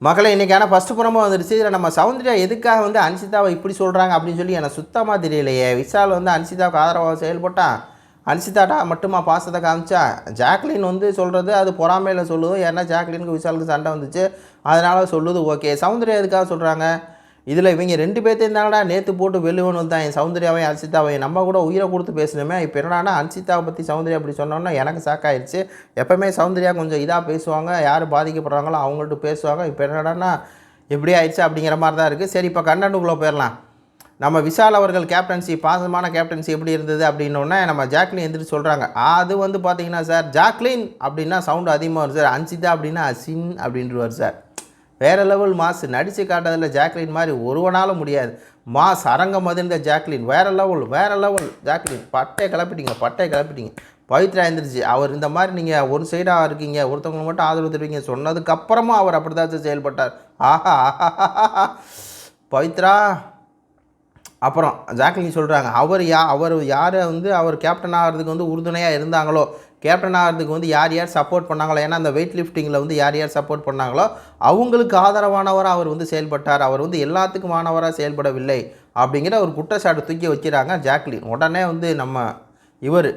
மகளே இன்றைக்கான ஃபஸ்ட்டு புறமா வந்துருச்சு. இதில் நம்ம சௌந்தர்யா எதுக்காக வந்து அன்சிதாவை இப்படி சொல்கிறாங்க அப்படின்னு சொல்லி எனக்கு சுத்தமாக தெரியலையே. விஷால் வந்து அன்சிதாவுக்கு ஆதரவாக செயல்பட்டான். அன்சிதாட்டா மட்டுமா பாசத்தை காமிச்சா. ஜாக்லின் வந்து சொல்கிறது அது பொறாமையில் சொல்லுது. ஏன்னா ஜாக்லினுக்கு விஷாலுக்கு சண்டை வந்துச்சு, அதனால் சொல்லுது. ஓகே, சௌந்தர்யா எதுக்காக சொல்கிறாங்க? இதில் இவங்க 2 பேர்த்தையும் தானடா நேற்று போட்டு வெல்லுவன்னு வந்தான். என் சௌந்தர்யாவையும் அன்சிதாவையும் நம்ம கூட உயிரை கொடுத்து பேசணுமே. இப்போ என்னடானா அன்சிதாவை பற்றி சௌந்தர்யா அப்படி சொன்னோன்னா எனக்கு ஷாக்காயிடுச்சு. எப்போவுமே சௌந்தர்யா கொஞ்சம் இதாக பேசுவாங்க, யார் பாதிக்கப்படுறாங்களோ அவங்கள்ட்ட பேசுவாங்க. இப்போ என்னடானா எப்படி ஆயிடுச்சு அப்படிங்கிற மாதிரி தான் இருக்குது. சரி, இப்போ கண்டென்ட்டுக்குள்ளே போயிடலாம். நம்ம விஷால் அவர்கள் கேப்டன்சி, பாசமான கேப்டன்சி எப்படி இருந்தது அப்படின்னோடனே நம்ம ஜாக்லின் எந்திரிச்சு சொல்கிறாங்க. அது வந்து பார்த்தீங்கன்னா சார், ஜாக்லின் அப்படின்னா சவுண்டு அதிகமாக வரும் சார். அன்சிதா அப்படின்னா அசின் அப்படின்றவார் சார். வேறு லெவல் மாஸ். நடித்து காட்டுறதில் ஜாக்லின் மாதிரி ஒருவனாலும் முடியாது. மாஸ் அரங்கம் மதிர்ந்த ஜாக்லின் வேறு லெவல் ஜாக்லின். பட்டை கிளப்பிட்டீங்க. பவித்ரா எழுந்திரிச்சு அவர் இந்த மாதிரி நீங்கள் ஒரு சைடாக இருக்கீங்க, ஒருத்தவங்க மட்டும் ஆதரவு தருவீங்க சொன்னதுக்கப்புறமும் அவர் அப்படி தான் செயல்பட்டார். ஆஹா, பவித்ரா. அப்புறம் ஜாக்லின் சொல்கிறாங்க, அவர் யாரை வந்து அவர் கேப்டன் ஆகிறதுக்கு வந்து உறுதுணையாக இருந்தாங்களோ, கேப்டன் ஆகிறதுக்கு வந்து யார் சப்போர்ட் பண்ணாங்களோ, ஏன்னா அந்த வெயிட் லிஃப்டிங்கில் வந்து யார் சப்போர்ட் பண்ணாங்களோ அவங்களுக்கு ஆதரவானவராக அவர் வந்து செயல்பட்டார். அவர் வந்து எல்லாத்துக்கும் ஆனவராக செயல்படவில்லை அப்படிங்கிற ஒரு குற்றச்சாட்டு தூக்கி வைக்கிறாங்க ஜாக்லின். உடனே வந்து நம்ம இவர்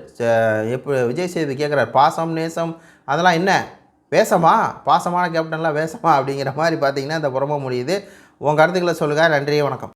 எப்போ விஜய் சேது கேட்குறார், பாசம் நேசம் அதெல்லாம் என்ன வேஷமா, பாசமான கேப்டன்லாம் வேஷமா அப்படிங்கிற மாதிரி பார்த்தீங்கன்னா இந்த புறம முடியுது. உங்கள் கருத்துக்களை சொல்லுங்கள். நன்றி, வணக்கம்.